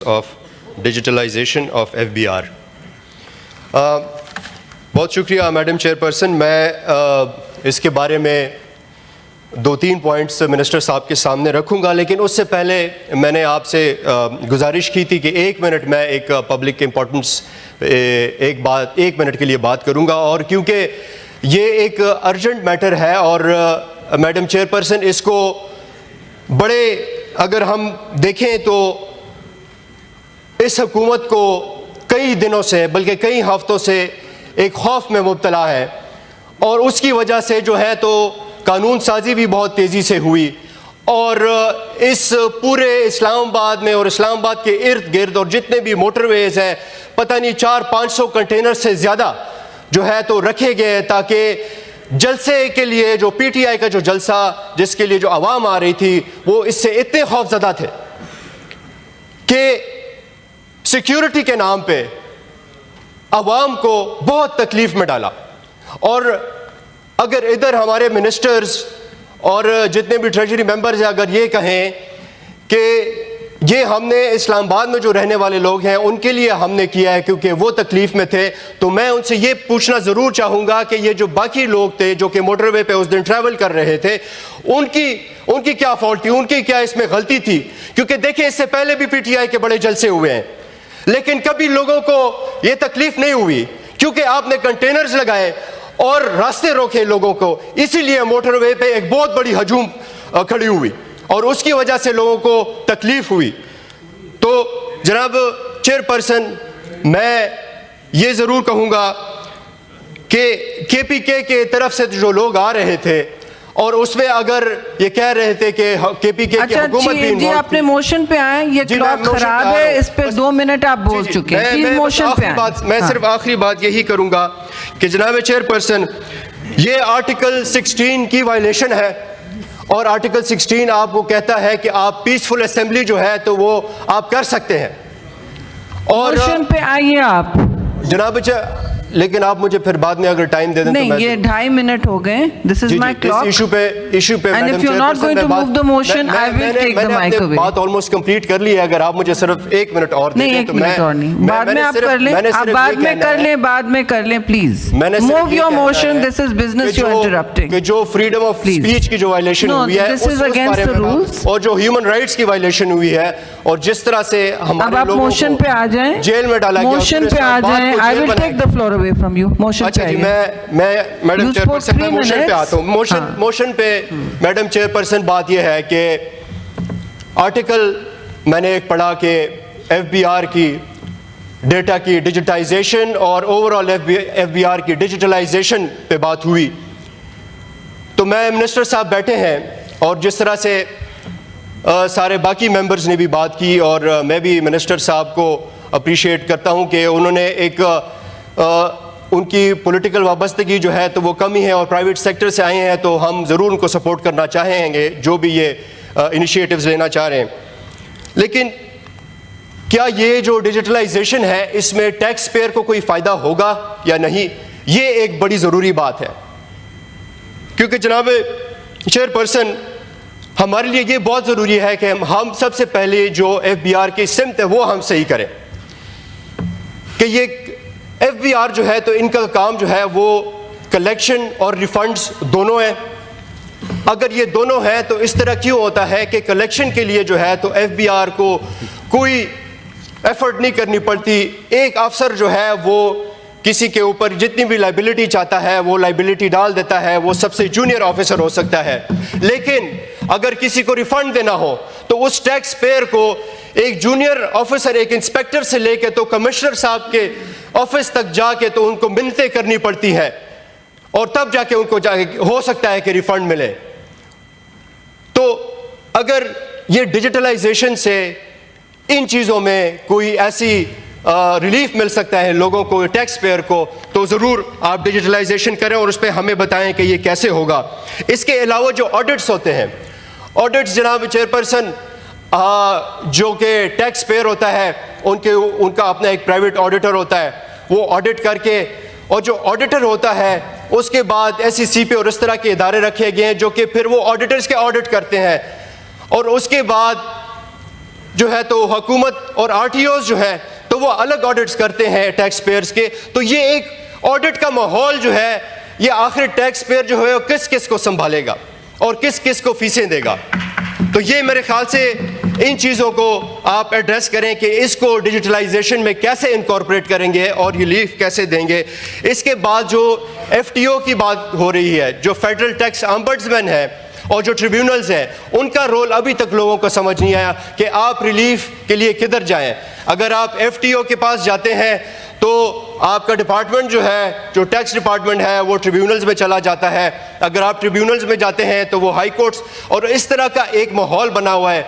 of digitalization of FBR. بہت شکریہ madam chairperson. میں اس کے بارے میں 2-3 پوائنٹس منسٹر صاحب کے سامنے رکھوں گا, لیکن اس سے پہلے میں نے آپ سے گزارش کی تھی کہ 1 منٹ میں ایک پبلک امپورٹنس ایک منٹ کے لیے بات کروں گا, اور کیونکہ یہ ایک ارجنٹ میٹر ہے اور میڈم چیئرپرسن اس کو بڑے, اگر ہم دیکھیں تو اس حکومت کو کئی دنوں سے بلکہ کئی ہفتوں سے ایک خوف میں مبتلا ہے, اور اس کی وجہ سے جو ہے تو قانون سازی بھی بہت تیزی سے ہوئی, اور اس پورے اسلام آباد میں اور اسلام آباد کے ارد گرد اور جتنے بھی موٹر ویز ہیں پتہ نہیں 400-500 کنٹینر سے زیادہ جو ہے تو رکھے گئے, تاکہ جلسے کے لیے جو پی ٹی آئی کا جو جلسہ جس کے لیے جو عوام آ رہی تھی وہ اس سے اتنے خوف زدہ تھے کہ سیکیورٹی کے نام پہ عوام کو بہت تکلیف میں ڈالا. اور اگر ادھر ہمارے منسٹرز اور جتنے بھی ٹریجری ممبرز ہیں اگر یہ کہیں کہ یہ ہم نے اسلام آباد میں جو رہنے والے لوگ ہیں ان کے لیے ہم نے کیا ہے کیونکہ وہ تکلیف میں تھے, تو میں ان سے یہ پوچھنا ضرور چاہوں گا کہ یہ جو باقی لوگ تھے جو کہ موٹر وے پہ اس دن ٹریول کر رہے تھے ان کی کیا فالٹ تھی, ان کی کیا اس میں غلطی تھی؟ کیونکہ دیکھیں اس سے پہلے بھی پی ٹی آئی کے بڑے جلسے ہوئے ہیں لیکن کبھی لوگوں کو یہ تکلیف نہیں ہوئی کیونکہ آپ نے کنٹینرز لگائے اور راستے روکے لوگوں کو, اسی لیے موٹر وے پہ ایک بہت بڑی ہجوم کھڑی ہوئی اور اس کی وجہ سے لوگوں کو تکلیف ہوئی. تو جناب چیئرپرسن میں یہ ضرور کہوں گا کہ کے پی کے طرف سے جو لوگ آ رہے تھے اور اس میں اگر یہ کہہ رہے تھے کہ کے پی کے کی حکومت بھی جی آپ نے موشن پہ آئیں, یہ کلاک خراب ہے, اس پہ 2 منٹ آپ بول چکے ہیں, موشن پہ آئیں. میں صرف آخری بات یہی کروں گا کہ جناب چیئرپرسن یہ آرٹیکل 16 کی وائلیشن ہے, اور آرٹیکل 16 آپ کو کہتا ہے کہ آپ پیسفل اسمبلی جو ہے تو وہ آپ کر سکتے ہیں. اور موشن پہ آئیے آپ جناب, لیکن آپ مجھے پھر بعد میں اگر ٹائم دے دیں نہیں, یہ 2.5 منٹ ہو گئے. This is my clock. Issue پہ And if you're not going to move the motion, I will take the mic away. بات آلموسٹ کمپلیٹ کر لی ہے, اگر آپ مجھے صرف 1 منٹ اور دے دیں تو میں 1 منٹ اور نہیں, بعد میں آپ کر لیں, آپ بعد میں کر لیں please. Move your motion, this is business you are interrupting. کہ جو فریڈم آف اسپیچ کی جو وائلیشن ہوئی ہے this is against the rules. اور جو ہیومن رائٹس کی وائلیشن ہوئی ہے اور جس طرح سے ہمارے لوگوں کو جیل میں ڈالا گیا, موشن پہ آ جائیں. I will take the floor away from you. اچھا جی, میں میڈم چیئرپرسن میں موشن پہ آتا ہوں. موشن پہ میڈم چیئرپرسن بات یہ ہے کہ آرٹیکل میں نے ایک پڑھا کہ ایف بی آر کی ڈیٹا کی ڈیجیٹائزیشن اور overall F B R کی ڈیجیٹلائزیشن پہ بات ہوئی. تو میں منسٹر صاحب بیٹھے ہیں اور جس طرح سے سارے باقی ممبرز نے بھی بات کی, اور میں بھی منسٹر صاحب کو اپریشیٹ کرتا ہوں کہ انہوں نے ایک ان کی پولیٹیکل وابستگی جو ہے تو وہ کم ہی ہے اور پرائیویٹ سیکٹر سے آئے ہیں, تو ہم ضرور ان کو سپورٹ کرنا چاہیں گے جو بھی یہ انیشیٹوز لینا چاہ رہے ہیں. لیکن کیا یہ جو ڈیجیٹلائزیشن ہے اس میں ٹیکس پیئر کو کوئی فائدہ ہوگا یا نہیں, یہ ایک بڑی ضروری بات ہے. کیونکہ جناب چیئرپرسن ہمارے لیے یہ بہت ضروری ہے کہ ہم سب سے پہلے جو ایف بی آر کی سمت ہے وہ ہم صحیح کریں, کہ یہ ایف بی آر جو ہے تو ان کا کام جو ہے وہ کلیکشن اور ریفنڈز دونوں ہیں. اگر یہ دونوں ہیں تو اس طرح کیوں ہوتا ہے کہ کلیکشن کے لیے جو ہے تو ایف بی آر کو کوئی ایفرٹ نہیں کرنی پڑتی, ایک افسر جو ہے وہ کسی کے اوپر جتنی بھی لائبلٹی چاہتا ہے وہ لائبلٹی ڈال دیتا ہے, وہ سب سے جونیئر آفیسر ہو سکتا ہے. لیکن اگر کسی کو ریفنڈ دینا ہو تو اس ٹیکس پیئر کو ایک جونیئر آفیسر, ایک انسپیکٹر سے لے کے تو کمشنر صاحب کے آفس تک جا کے تو ان کو منتیں کرنی پڑتی ہے, اور تب جا کے ان کو ہو سکتا ہے کہ ریفنڈ ملے. تو اگر یہ ڈیجیٹلائزیشن سے ان چیزوں میں کوئی ایسی ریلیف مل سکتا ہے لوگوں کو, ٹیکس پیئر کو, تو ضرور آپ ڈیجیٹلائزیشن کریں اور اس پہ ہمیں بتائیں کہ یہ کیسے ہوگا. اس کے علاوہ جو آڈٹس ہوتے ہیں, آڈٹس جناب چیئرپرسن جو کہ ٹیکس پیئر ہوتا ہے ان کا اپنا ایک پرائیویٹ آڈیٹر ہوتا ہے, وہ آڈٹ کر کے, اور جو آڈیٹر ہوتا ہے اس کے بعد ایس ای سی پہ اور اس طرح کے ادارے رکھے گئے ہیں جو کہ پھر وہ آڈیٹرز کے آڈٹ کرتے ہیں, اور اس کے بعد جو ہے تو حکومت اور RTOs جو ہے تو وہ الگ آڈٹس کرتے ہیں ٹیکس پیئرز کے. تو یہ ایک آڈٹ کا ماحول جو ہے یہ آخر ٹیکس پیئر جو ہے وہ کس کس کو سنبھالے گا اور کس کس کو فیسیں دے گا. تو یہ میرے خیال سے ان چیزوں کو آپ ایڈریس کریں کہ اس کو ڈیجیٹلائزیشن میں کیسے انکارپوریٹ کریں گے اور ریلیف کیسے دیں گے. اس کے بعد جو FTO کی بات ہو رہی ہے, جو فیڈرل ٹیکس امبڈسمین ہے اور جو ٹریبیونلز ہیں, ان کا رول ابھی تک لوگوں کو سمجھ نہیں آیا کہ آپ ریلیف کے لیے کدھر جائیں. اگر آپ FTO کے پاس جاتے ہیں تو آپ کا ڈپارٹمنٹ جو ہے, جو ٹیکس ڈپارٹمنٹ ہے, وہ ٹریبیونلز میں چلا جاتا ہے. اگر آپ ٹریبیونلز میں جاتے ہیں تو وہ ہائی کورٹس, اور اس طرح کا ایک ماحول بنا ہوا ہے.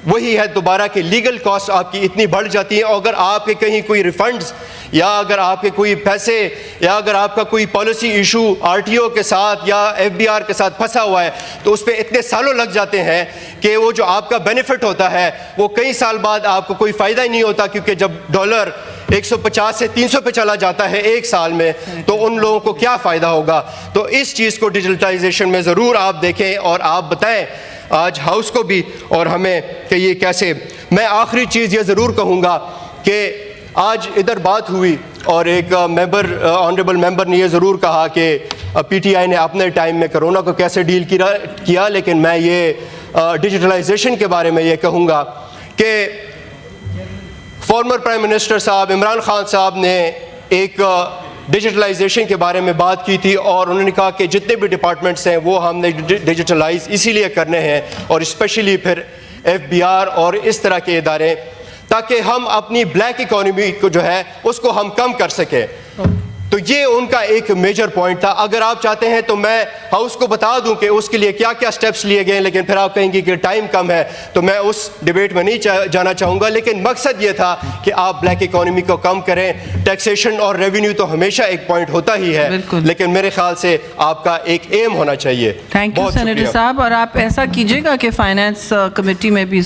وہی ہے دوبارہ کہ لیگل کاسٹ آپ کی اتنی بڑھ جاتی ہیں, اور اگر آپ کے کہیں کوئی ریفنڈز یا اگر آپ کے کوئی پیسے یا اگر آپ کا کوئی پالیسی ایشو RTO کے ساتھ یا FBR کے ساتھ پھنسا ہوا ہے تو اس پہ اتنے سالوں لگ جاتے ہیں کہ وہ جو آپ کا بینیفٹ ہوتا ہے وہ کئی سال بعد آپ کو کوئی فائدہ ہی نہیں ہوتا, کیونکہ جب ڈالر 150 سے 300 پہ چلا جاتا ہے ایک سال میں تو ان لوگوں کو کیا فائدہ ہوگا. تو اس چیز کو ڈیجیٹلائزیشن میں ضرور آپ دیکھیں اور آپ بتائیں آج ہاؤس کو بھی اور ہمیں کہ یہ کیسے. میں آخری چیز یہ ضرور کہوں گا کہ آج ادھر بات ہوئی اور ایک آنریبل ممبر نے یہ ضرور کہا کہ PTI نے اپنے ٹائم میں کرونا کو کیسے ڈیل کیا, لیکن میں یہ ڈیجیٹلائزیشن کے بارے میں یہ کہوں گا کہ فارمر پرائم منسٹر صاحب عمران خان صاحب نے ایک ڈیجیٹلائزیشن کے بارے میں بات کی تھی, اور انہوں نے کہا کہ جتنے بھی ڈپارٹمنٹس ہیں وہ ہم نے ڈیجیٹلائز اسی لیے کرنے ہیں, اور اسپیشلی پھر FBR اور اس طرح کے ادارے, تاکہ ہم اپنی بلیک اکانومی کو جو ہے اس کو ہم کم کر سکیں. تو یہ ان کا ایک میجر پوائنٹ تھا. اگر آپ چاہتے ہیں تو میں ہاؤس کو بتا دوں کہ اس کے لیے کیا کیا سٹیپس لیے گئے, لیکن پھر آپ کہیں گے کہ ٹائم کم ہے تو میں اس ڈیبیٹ میں نہیں جانا چاہوں گا. لیکن مقصد یہ تھا کہ آپ بلیک اکانومی کو کم کریں. ٹیکسیشن اور ریونیو تو ہمیشہ ایک پوائنٹ ہوتا ہی ہے, لیکن میرے خیال سے آپ کا ایک ایم ہونا چاہیے. تھینک یو سینیٹر صاحب, اور آپ ایسا کیجیے گا کہ فائنانس کمیٹی میں بھی اس